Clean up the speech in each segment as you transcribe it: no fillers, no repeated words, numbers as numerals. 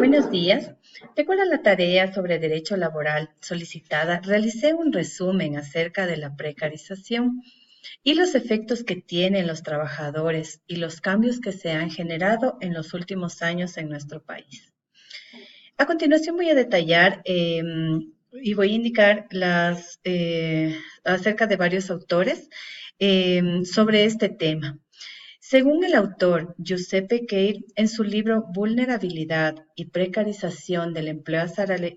Buenos días. De acuerdo a la tarea sobre derecho laboral solicitada, realicé un resumen acerca de la precarización y los efectos que tienen los trabajadores y los cambios que se han generado en los últimos años en nuestro país. A continuación voy a detallar y voy a indicar acerca de varios autores sobre este tema. Según el autor Giuseppe Keir, en su libro Vulnerabilidad y precarización del empleo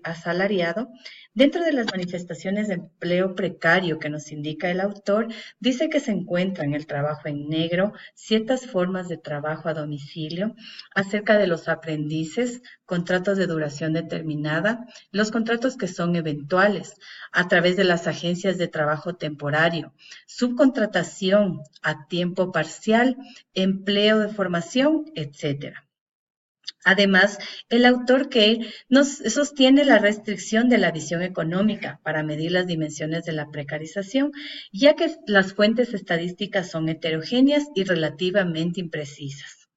asalariado, dentro de las manifestaciones de empleo precario que nos indica el autor, dice que se encuentran el trabajo en negro, ciertas formas de trabajo a domicilio, acerca de los aprendices, contratos de duración determinada, los contratos que son eventuales, a través de las agencias de trabajo temporario, subcontratación a tiempo parcial, empleo de formación, etcétera. Además, el autor que nos sostiene la restricción de la visión económica para medir las dimensiones de la precarización, ya que las fuentes estadísticas son heterogéneas y relativamente imprecisas.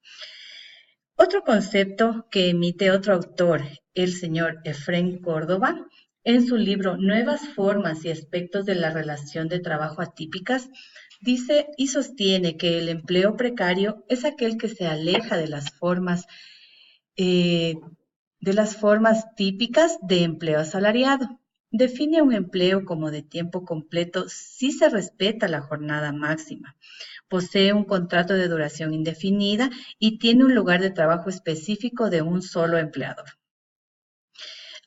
Otro concepto que emite otro autor, el señor Efrén Córdoba, en su libro Nuevas formas y aspectos de la relación de trabajo atípicas, dice y sostiene que el empleo precario es aquel que se aleja eh, de las formas típicas de empleo asalariado. Define un empleo como de tiempo completo si se respeta la jornada máxima. Posee un contrato de duración indefinida y tiene un lugar de trabajo específico de un solo empleador.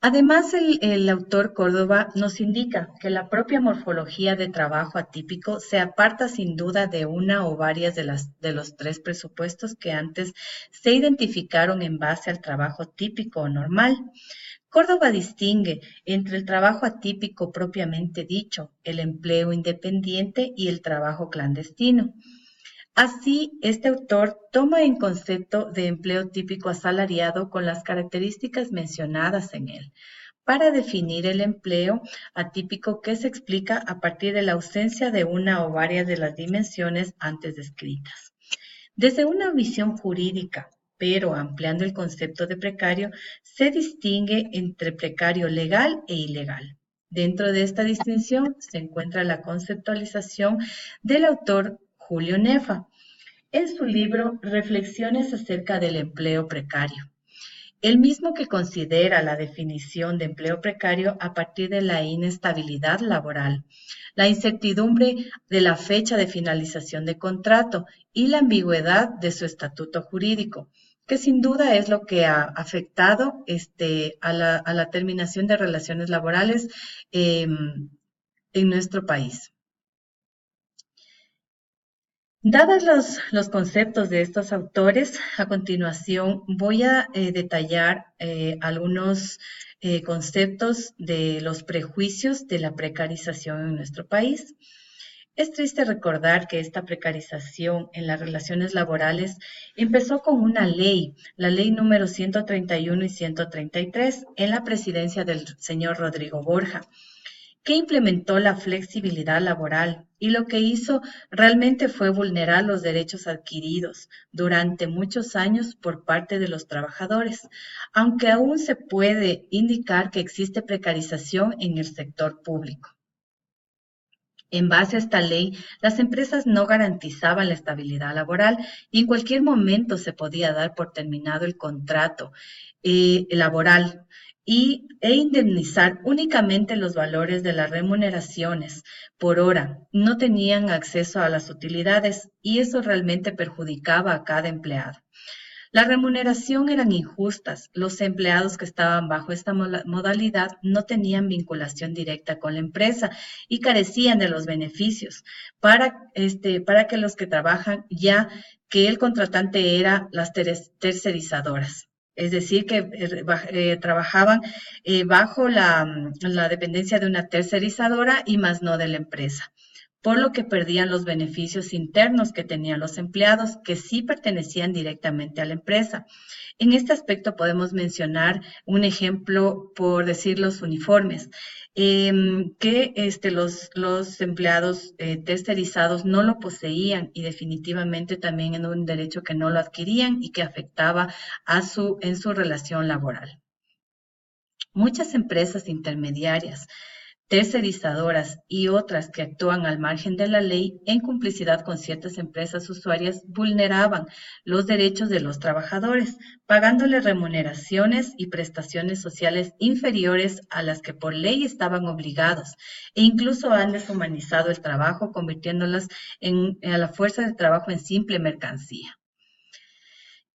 Además, el autor Córdoba nos indica que la propia morfología de trabajo atípico se aparta sin duda de una o varias de los tres presupuestos que antes se identificaron en base al trabajo típico o normal. Córdoba distingue entre el trabajo atípico propiamente dicho, el empleo independiente y el trabajo clandestino. Así, este autor toma en concepto de empleo típico asalariado con las características mencionadas en él, para definir el empleo atípico que se explica a partir de la ausencia de una o varias de las dimensiones antes descritas. Desde una visión jurídica, pero ampliando el concepto de precario, se distingue entre precario legal e ilegal. Dentro de esta distinción se encuentra la conceptualización del autor Julio Nefa en su libro Reflexiones acerca del empleo precario. El mismo que considera la definición de empleo precario a partir de la inestabilidad laboral, la incertidumbre de la fecha de finalización de contrato y la ambigüedad de su estatuto jurídico, que sin duda es lo que ha afectado a la terminación de relaciones laborales en nuestro país. Dados los conceptos de estos autores, a continuación voy a detallar algunos conceptos de los prejuicios de la precarización en nuestro país. Es triste recordar que esta precarización en las relaciones laborales empezó con una ley, la ley número 131 y 133, en la presidencia del señor Rodrigo Borja, que implementó la flexibilidad laboral y lo que hizo realmente fue vulnerar los derechos adquiridos durante muchos años por parte de los trabajadores, aunque aún se puede indicar que existe precarización en el sector público. En base a esta ley, las empresas no garantizaban la estabilidad laboral y en cualquier momento se podía dar por terminado el contrato laboral e indemnizar únicamente los valores de las remuneraciones por hora. No tenían acceso a las utilidades y eso realmente perjudicaba a cada empleado. La remuneración eran injustas. Los empleados que estaban bajo esta modalidad no tenían vinculación directa con la empresa y carecían de los beneficios para que los que trabajan ya que el contratante era las tercerizadoras. Es decir, que trabajaban bajo la dependencia de una tercerizadora y más no de la empresa. por lo que perdían los beneficios internos que tenían los empleados, que sí pertenecían directamente a la empresa. En este aspecto podemos mencionar un ejemplo, por decir, los uniformes, que los empleados tercerizados no lo poseían y definitivamente también en un derecho que no lo adquirían y que afectaba en su relación laboral. Muchas empresas intermediarias, tercerizadoras y otras que actúan al margen de la ley en complicidad con ciertas empresas usuarias vulneraban los derechos de los trabajadores, pagándoles remuneraciones y prestaciones sociales inferiores a las que por ley estaban obligados, e incluso han deshumanizado el trabajo, convirtiéndolas a la fuerza de trabajo en simple mercancía.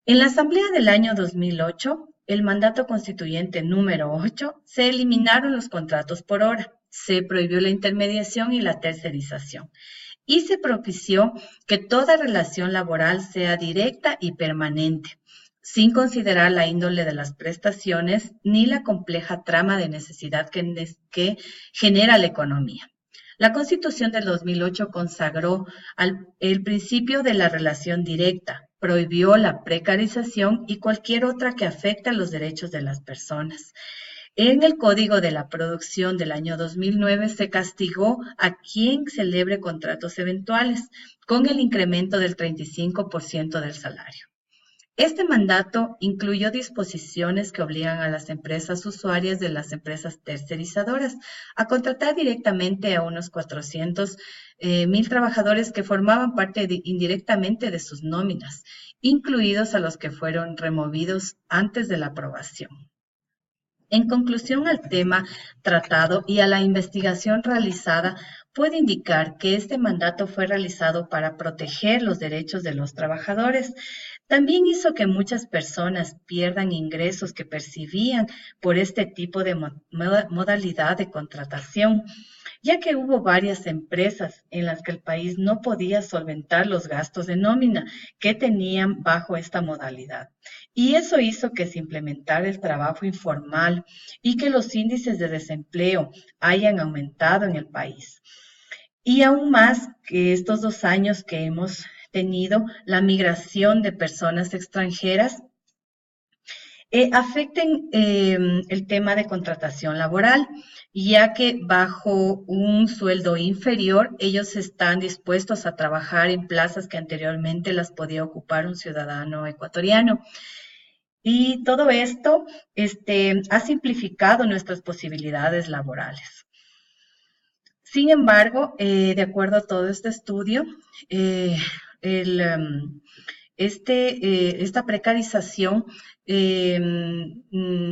En la Asamblea del año 2008, el mandato constituyente número 8, se eliminaron los contratos por hora, se prohibió la intermediación y la tercerización, y se propició que toda relación laboral sea directa y permanente, sin considerar la índole de las prestaciones ni la compleja trama de necesidad que genera la economía. La Constitución del 2008 consagró el principio de la relación directa, prohibió la precarización y cualquier otra que afecte a los derechos de las personas. En el Código de la Producción del año 2009 se castigó a quien celebre contratos eventuales con el incremento del 35% del salario. Este mandato incluyó disposiciones que obligan a las empresas usuarias de las empresas tercerizadoras a contratar directamente a unos 400,000 trabajadores que formaban parte indirectamente de sus nóminas, incluidos a los que fueron removidos antes de la aprobación. En conclusión al tema tratado y a la investigación realizada, puede indicar que este mandato fue realizado para proteger los derechos de los trabajadores. También hizo que muchas personas pierdan ingresos que percibían por este tipo de modalidad de contratación, ya que hubo varias empresas en las que el país no podía solventar los gastos de nómina que tenían bajo esta modalidad. Y eso hizo que se implementara el trabajo informal y que los índices de desempleo hayan aumentado en el país. Y aún más que estos 2 años que hemos tenido la migración de personas extranjeras afecten el tema de contratación laboral, ya que bajo un sueldo inferior ellos están dispuestos a trabajar en plazas que anteriormente las podía ocupar un ciudadano ecuatoriano. Y todo esto ha simplificado nuestras posibilidades laborales. Sin embargo, de acuerdo a todo este estudio, eh, el, esta precarización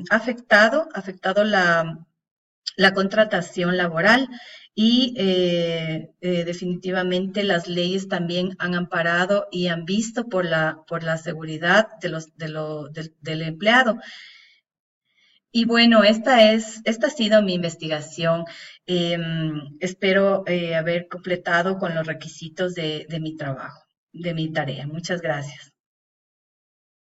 ha afectado la contratación laboral y definitivamente las leyes también han amparado y han visto por la seguridad del empleado. Y bueno, esta ha sido mi investigación. Espero haber completado con los requisitos de mi trabajo, de mi tarea. Muchas gracias.